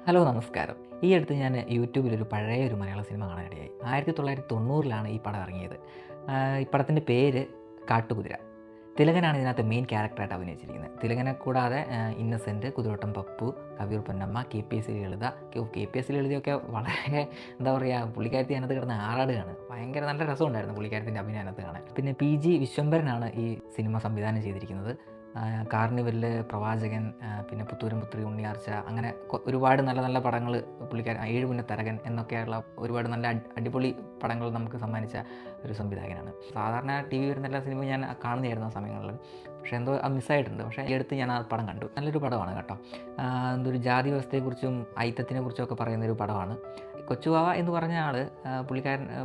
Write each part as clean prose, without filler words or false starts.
Hello നമസ്കാരം. ഈ അടുത്ത് ഞാൻ യൂട്യൂബിലൊരു പഴയൊരു മലയാള സിനിമ കാണാനിടയായി. 1990-ലാണ് ഈ പടം ഇറങ്ങിയത്. ഈ പടത്തിൻ്റെ പേര് കാട്ടുകുതിര. തിലകനാണ് ഇതിനകത്ത് മെയിൻ ക്യാരക്ടറായിട്ട് അഭിനയിച്ചിരിക്കുന്നത്. തിലകനെ കൂടാതെ ഇന്നസെൻറ്റ്, കുതിരവട്ടം പപ്പു, കവിയൂർ പൊന്നമ്മ, കെ.പി.എസ്.സി ലളിത. കെ.പി.എസ്.സി ലളിതയൊക്കെ വളരെ എന്താ പറയുക, പുള്ളിക്കാരത്തി അതിനകത്ത് കിടന്ന് ആറാടുകയാണ്. ഭയങ്കര നല്ല രസമുണ്ടായിരുന്നു പുള്ളിക്കാരത്തിൻ്റെ അഭിനയം അതിനകത്ത് കാണാൻ. പിന്നെ പി.ജി. വിശ്വംഭരനാണ് ഈ സിനിമ സംവിധാനം ചെയ്തിരിക്കുന്നത്. കാർണിവലിൽ പ്രവാചകൻ, പിന്നെ പുത്തൂരും പുത്രി, ഉണ്ണിയാർച്ച, അങ്ങനെ ഒരുപാട് നല്ല നല്ല പടങ്ങൾ പുള്ളിക്കാരൻ, ഏഴുപുന്നത്തരകൻ എന്നൊക്കെയുള്ള ഒരുപാട് നല്ല അടിപൊളി പടങ്ങൾ നമുക്ക് സമ്മാനിച്ച ഒരു സംവിധായകനാണ്. സാധാരണ ടി വി വരുന്ന എല്ലാ സിനിമയും ഞാൻ കാണുന്നതായിരുന്നു ആ സമയങ്ങളിൽ. പക്ഷേ എന്തോ അത് മിസ്സായിട്ടുണ്ട്. പക്ഷേ ഈ അടുത്ത് ഞാൻ ആ പടം കണ്ടു. നല്ലൊരു പടമാണ് കേട്ടോ. എന്തൊരു ജാതി വ്യവസ്ഥയെക്കുറിച്ചും ഐത്തത്തിനെ കുറിച്ചും ഒക്കെ പറയുന്നൊരു പടമാണ്. കൊച്ചുവാവ എന്ന് പറഞ്ഞ ആൾ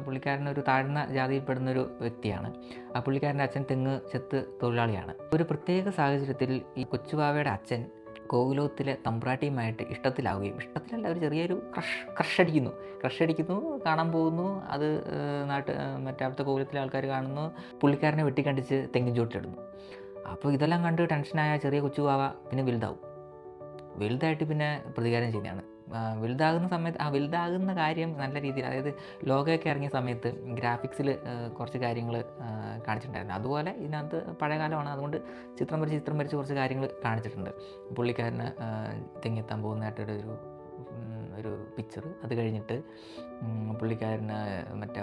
പുള്ളിക്കാരനൊരു താഴ്ന്ന ജാതിയിൽപ്പെടുന്നൊരു വ്യക്തിയാണ്. ആ പുള്ളിക്കാരൻ്റെ അച്ഛൻ തെങ്ങ് ചെത്ത് തൊഴിലാളിയാണ്. ഒരു പ്രത്യേക സാഹചര്യത്തിൽ ഈ കൊച്ചുവാവയുടെ അച്ഛൻ ഗോകുലത്തിലെ തമ്പ്രാട്ടിയുമായിട്ട് ഇഷ്ടത്തിലല്ല, ഒരു ചെറിയൊരു ക്രഷ് അടിക്കുന്നു, കാണാൻ പോകുന്നു. അത് മറ്റേ അവിടുത്തെ ഗോകുലത്തിലെ ആൾക്കാർ കാണുന്നു. പുള്ളിക്കാരനെ വെട്ടിക്കണ്ടിച്ച് തെങ്ങിൻ ചോട്ടിലിടുന്നു. അപ്പോൾ ഇതെല്ലാം കണ്ട് ടെൻഷനായ ചെറിയ കൊച്ചുവാവ പിന്നെ വലുതായിട്ട് പിന്നെ പ്രതികാരം ചെയ്യുന്നതാണ്. വലുതാകുന്ന സമയത്ത് വലുതാകുന്ന കാര്യം നല്ല രീതിയിൽ, അതായത് ലോകമൊക്കെ ഇറങ്ങിയ സമയത്ത് ഗ്രാഫിക്സിൽ കുറച്ച് കാര്യങ്ങൾ കാണിച്ചിട്ടുണ്ടായിരുന്നു. അതുപോലെ ഇതിനകത്ത് പഴയകാലമാണ്, അതുകൊണ്ട് ചിത്രം വരച്ച് കുറച്ച് കാര്യങ്ങൾ കാണിച്ചിട്ടുണ്ട്. പുള്ളിക്കാരന് തെങ്ങെത്താൻ പോകുന്നതായിട്ടൊരു ഒരു പിക്ചർ. അത് കഴിഞ്ഞിട്ട് പുള്ളിക്കാരന് മറ്റേ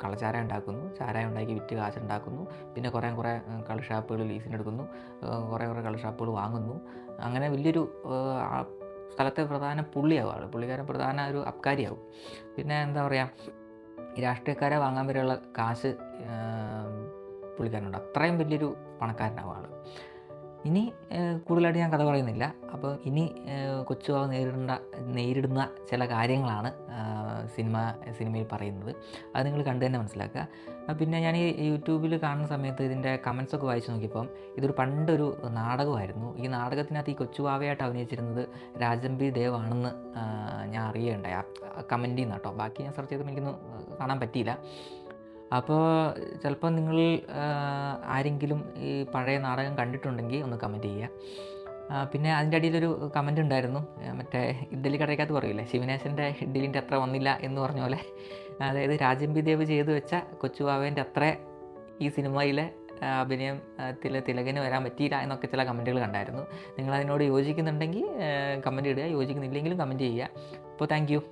കള്ളച്ചാരായം ഉണ്ടാക്കുന്നു, ചാരായം ഉണ്ടാക്കി വിറ്റ് കാശുണ്ടാക്കുന്നു. പിന്നെ കുറേ കള്ളുഷാപ്പുകൾ ലീസിനെടുക്കുന്നു, കുറേ കള്ളുഷാപ്പുകൾ വാങ്ങുന്നു. അങ്ങനെ വലിയൊരു സ്ഥലത്തെ പ്രധാന പുള്ളിയാവും പുള്ളിക്കാരൻ പ്രധാന ഒരു അബ്കാരിയാവും. പിന്നെ എന്താ പറയുക, ഈ രാഷ്ട്രീയക്കാരെ വാങ്ങാൻ വരെയുള്ള കാശ് പുള്ളിക്കാരനുണ്ട്. അത്രയും വലിയൊരു പണക്കാരനാവും ആൾ. ഇനി കൂടുതലായിട്ട് ഞാൻ കഥ പറയുന്നില്ല. അപ്പോൾ ഇനി കൊച്ചുവാവ നേരിടുന്ന ചില കാര്യങ്ങളാണ് സിനിമയിൽ പറയുന്നത്. അത് നിങ്ങൾ കണ്ടു തന്നെ മനസ്സിലാക്കുക. പിന്നെ ഞാൻ ഈ യൂട്യൂബിൽ കാണുന്ന സമയത്ത് ഇതിൻ്റെ കമൻസൊക്കെ വായിച്ച് നോക്കിയപ്പം ഇതൊരു പണ്ടൊരു നാടകമായിരുന്നു. ഈ നാടകത്തിനകത്ത് ഈ കൊച്ചുവാവയായിട്ട് അഭിനയിച്ചിരുന്നത് രാജംബി ദേവ് ആണെന്ന് ഞാൻ അറിയുകയുണ്ടായി കമൻറ്റിൽ നിന്ന് കേട്ടോ. ബാക്കി ഞാൻ സെർച്ച് ചെയ്തപ്പോൾ എനിക്കൊന്നും കാണാൻ പറ്റിയില്ല. അപ്പോൾ ചിലപ്പോൾ നിങ്ങൾ ആരെങ്കിലും ഈ പഴയ നാടകം കണ്ടിട്ടുണ്ടെങ്കിൽ ഒന്ന് കമൻറ്റ് ചെയ്യുക. പിന്നെ അതിൻ്റെ അടിയിലൊരു കമൻ്റ് ഉണ്ടായിരുന്നു, മറ്റേ ഇഡ്ഡലി കടയ്ക്കകത്ത് പറയില്ലേ, ശിവനേശൻ്റെ ഇഡ്ഡലിൻ്റെ അത്ര വന്നില്ല എന്ന് പറഞ്ഞ പോലെ. അതായത് രാജംബി ദേവ് ചെയ്തു വെച്ച കൊച്ചുവാവേൻ്റെ അത്ര ഈ സിനിമയിലെ തിലകന് വരാൻ പറ്റിയില്ല എന്നൊക്കെ ചില കമൻറ്റുകൾ കണ്ടായിരുന്നു. നിങ്ങളതിനോട് യോജിക്കുന്നുണ്ടെങ്കിൽ കമൻറ്റ് ഇടുക, യോജിക്കുന്നില്ലെങ്കിലും കമൻറ്റ് ചെയ്യുക. അപ്പോൾ താങ്ക് യു.